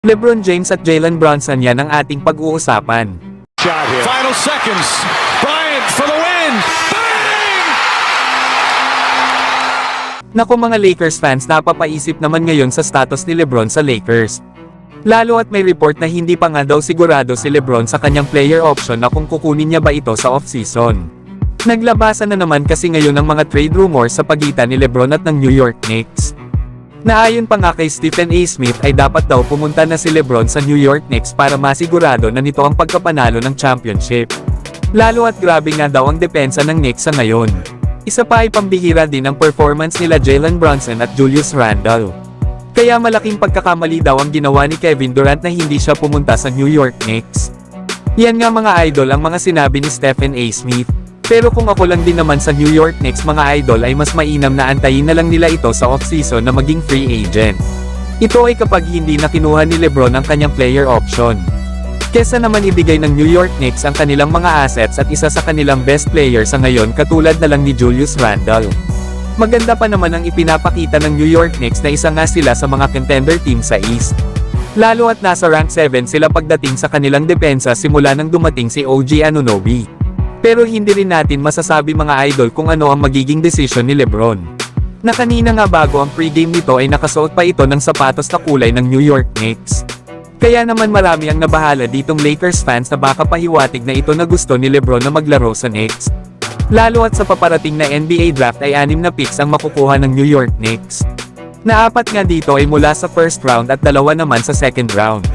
LeBron James at Jalen Brunson, yan ang ating pag-uusapan. Final seconds. Bryant for the win. Bang! Naku mga Lakers fans, napapaisip naman ngayon sa status ni LeBron sa Lakers. Lalo at may report na hindi pa nga daw sigurado si LeBron sa kanyang player option na kung kukunin niya ba ito sa off-season. Naglabasan na naman kasi ngayon ang mga trade rumors sa pagitan ni LeBron at ng New York Knicks. Naayon pa nga kay Stephen A. Smith ay dapat daw pumunta na si LeBron sa New York Knicks para masigurado na nito ang pagkapanalo ng championship. Lalo at grabe nga daw ang depensa ng Knicks sa ngayon. Isa pa ay pambihira din ang performance nila Jalen Brunson at Julius Randle. Kaya malaking pagkakamali daw ang ginawa ni Kevin Durant na hindi siya pumunta sa New York Knicks. Yan nga mga idol ang mga sinabi ni Stephen A. Smith. Pero kung ako lang din naman sa New York Knicks mga idol ay mas mainam na antayin na lang nila ito sa off-season na maging free agent. Ito ay kapag hindi na kinuha ni LeBron ang kanyang player option. Kesa naman ibigay ng New York Knicks ang kanilang mga assets at isa sa kanilang best player sa ngayon katulad na lang ni Julius Randle. Maganda pa naman ang ipinapakita ng New York Knicks na isa nga sila sa mga contender team sa East. Lalo at nasa rank 7 sila pagdating sa kanilang depensa simula nang dumating si OG Anunoby. Pero hindi rin natin masasabi mga idol kung ano ang magiging desisyon ni LeBron. Na kanina nga bago ang pregame nito ay nakasuot pa ito ng sapatos na kulay ng New York Knicks. Kaya naman marami ang nabahala ditong Lakers fans na baka pahiwatig na ito na gusto ni LeBron na maglaro sa Knicks. Lalo at sa paparating na NBA draft ay 6 na picks ang makukuha ng New York Knicks. Na 4 nga dito ay mula sa first round at 2 naman sa second round.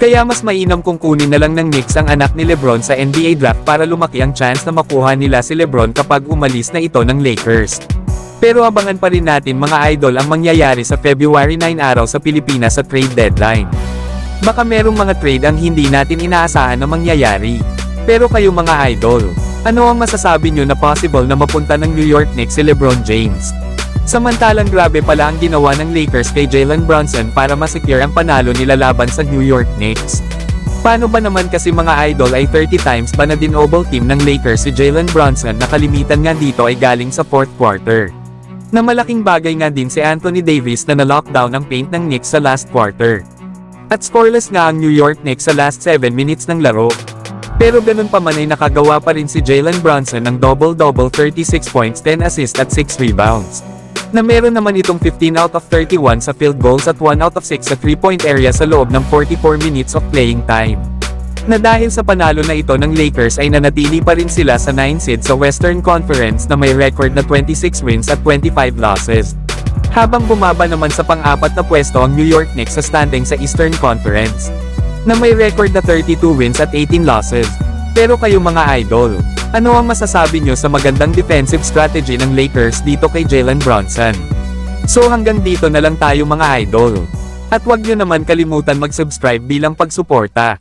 Kaya mas mainam kung kunin na lang ng Knicks ang anak ni LeBron sa NBA draft para lumaki ang chance na makuha nila si LeBron kapag umalis na ito ng Lakers. Pero abangan pa rin natin mga idol ang mangyayari sa February 9 araw sa Pilipinas sa trade deadline. Baka merong mga trade ang hindi natin inaasahan na mangyayari. Pero kayo mga idol, ano ang masasabi nyo na possible na mapunta ng New York Knicks si LeBron James? Samantalang grabe pala ang ginawa ng Lakers kay Jalen Brunson para masecure ang panalo nila laban sa New York Knicks. Paano ba naman kasi mga idol ay 30 times ba na din-double team ng Lakers si Jalen Brunson na kalimitan nga dito ay galing sa fourth quarter. Na malaking bagay nga din si Anthony Davis na na-lockdown ang paint ng Knicks sa last quarter. At scoreless nga ang New York Knicks sa last 7 minutes ng laro. Pero ganun pa man ay nakagawa pa rin si Jalen Brunson ng double-double 36 points, 10 assists at 6 rebounds. Na meron naman itong 15 out of 31 sa field goals at 1 out of 6 sa 3-point area sa loob ng 44 minutes of playing time. Na dahil sa panalo na ito ng Lakers ay nanatili pa rin sila sa 9 seed sa Western Conference na may record na 26 wins at 25 losses. Habang bumaba naman sa pang-4 na pwesto ang New York Knicks sa standing sa Eastern Conference, na may record na 32 wins at 18 losses. Pero kayo mga idol, ano ang masasabi nyo sa magandang defensive strategy ng Lakers dito kay Jalen Brunson? So hanggang dito na lang tayo mga idol. At wag nyo naman kalimutan mag-subscribe bilang pagsuporta.